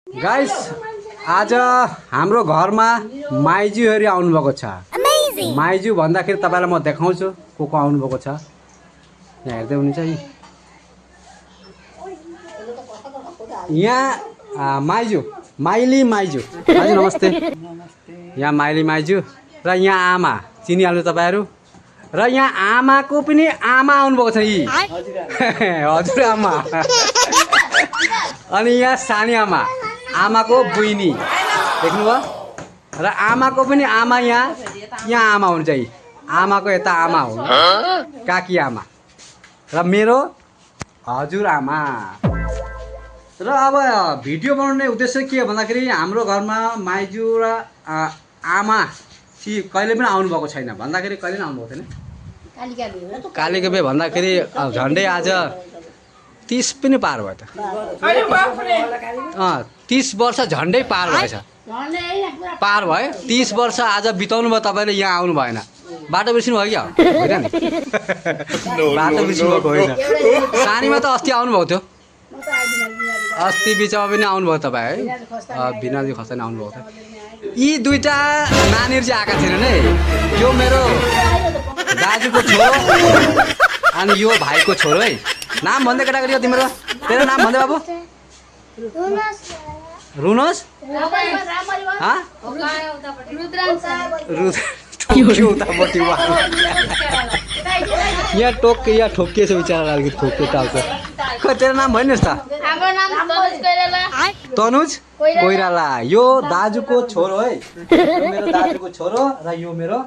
Guys आज हाम्रो घरमा माइजूहरु आउनु भएको छ। माइजू भन्दाखेरि तपाईलाई म देखाउँछु को आउनु भएको छ। यहाँ हेर्दै हुनुहुन्छ है। यहाँ माइजू माइली माइजू हजुर नमस्ते। यहाँ माइली माइजू र यहाँ आमा चिनिहाल्नु तपाईहरु र यहाँ आमाको पनि आमा आउनु भएको छ यी हजुर आमा अनि यहाँ सानी आमा आमाको बुइनी देख्नुभयो र आमाको पनि आमा यहाँ आमा हुन्छ है। आमाको यता आमा हो काकी आमा र मेरो हजुर आमा। र अब भिडियो बनाउने उद्देश्य के हो भन्दाखेरि हाम्रो घरमा माइजू र आमा कहिले पनि आउनु भएको छैन भन्दाखेरि कहिले पनि आउनु भएको थिएन। कालीको बे भन्दाखेरि झन्डै आज 30 पनि पार भयो त। 30 वर्ष झन्डै पार भएछ। पार भयो 30 वर्ष आज बिताउनु भयो तपाईले यहाँ आउनु भएन। बाटो बिर्सिनु भयो क्या होइन नि बाटो बिर्सिनु भएको होइन। सानीमा त अस्ति आउनु भएको थियो। अस्ति बिचमा पनि आउनु भयो तपाईँ है। भिनाजी खस्तानी आउनु भएको थियो। यी दुईटा नानीहरु चाहिँ आएका थिएनन् है। यो मेरो दाजुको छोरो अनि यो भाइको छोरो है। नाम भन्दै केटाकेटी हो तिम्रो? तेरो नाम भन्दै बाबु? रुनोस यहाँ ठोकिएछ बिचरा अलिकति ठोक्यो टाउको। खै तेरो नाम भन्नुहोस् त? तनुज कोइराला। यो दाजुको छोरो है। यो मेरो दाजुको छोरो र यो मेरो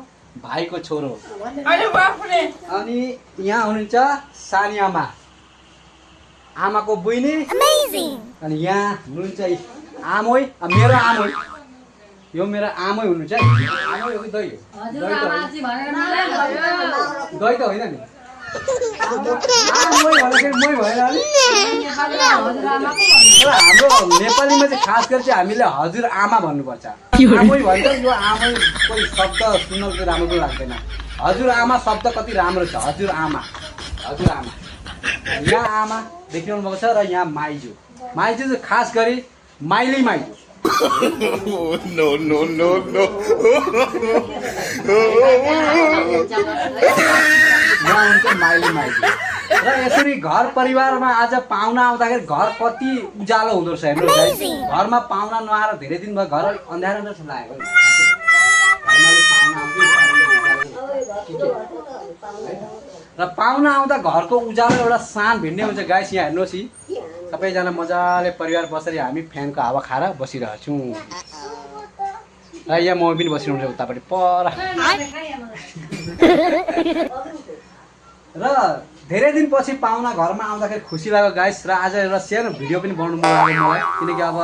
भाइको छोरो। अनि यहाँ हुनुहुन्छ सानी आमा आमाको बुइनी अनि यहाँ हुनुहुन्छ आमै मेरो आमै यो मेरो आमै हुनुहुन्छ है। आमै हो कि दही हो? दही त होइन नि आमै भन्दाखेरि मै भएन नि। हाम्रो नेपालीमा चाहिँ खास गरी चाहिँ हामीले हजुर आमा भन्नुपर्छ। आमै भन्छ यो आमै कोही शब्द सुन्न चाहिँ राम्रो लाग्दैन। हजुर आमा शब्द कति राम्रो छ। हजुर आमा हजुर आमा। यहाँ आमा देखिरहनु भएको छ र यहाँ माइजू माइजू चाहिँ खास गरी माइली माइजू। नो नो नो नो यहाँ हुन्छ माइली माइजू। र यसरी घर परिवारमा आज पाहुना आउँदाखेरि घर कति उज्यालो हुँदो रहेछ हेर्नुहोस् है। घरमा पाहुना नआएर धेरै दिन भयो घर अन्धारो जस्तो लागेको। र पाहुना आउँदा घरको उज्यालो एउटा सान भिन्नै हुन्छ गाइस। यहाँ हेर्नुहोस् है सबैजना मजाले परिवार बसेर हामी फ्यानको हावा खाएर बसिरहेको छौँ। र यहाँ म पनि बसिरहन्छ उतापट्टि पर। र धेरै दिनपछि पाहुना घरमा आउँदाखेरि खुसी लाग्यो गाइस। र आज एउटा सानो भिडियो पनि बनाउनु मन लाग्यो मलाई किनकि अब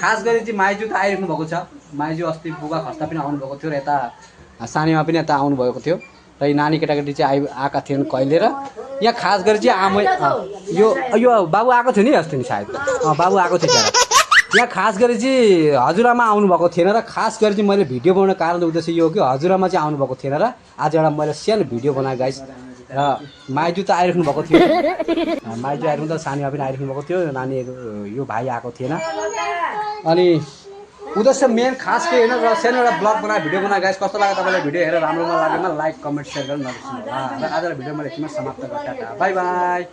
खास गरी चाहिँ माइजू त आइरहनु भएको छ। माइजू अस्ति बुबा खस्ता पनि आउनु भएको थियो र यता सानीमा पनि यता आउनु भएको थियो। र यी नानी केटाकेटी चाहिँ आएका थिएन कहिले। र यहाँ खास गरी चाहिँ आमै यो बाबु आएको थियो नि अस्ति नि सायद बाबु आएको थियो त्यहाँ। यहाँ खास गरी चाहिँ हजुरआमा आउनु भएको थिएन र खास गरी चाहिँ मैले भिडियो बनाउने कारण उद्देश्य यो हो कि हजुरआमा चाहिँ आउनु भएको थिएन र आज एउटा मैले सानो भिडियो बनाएँ गाइस। र माइजू त आइराख्नु भएको थियो। माइजू आइरहनु त सानीमा पनि आइराख्नु भएको थियो। नानीहरू यो भाइ आएको थिएन। अनि उद्देश्य मेन खास के होइन र सानो एउटा ब्लग बनाएर भिडियो बनाएर गाइस। कस्तो लाग्यो तपाईँलाई भिडियो हेरेर राम्रो लागेमा लाइक कमेन्ट सेयर गरेर नबिर्सिनु होला। र आजको भिडियो मैले यतिमै समाप्त गरेँ। Tata bye by.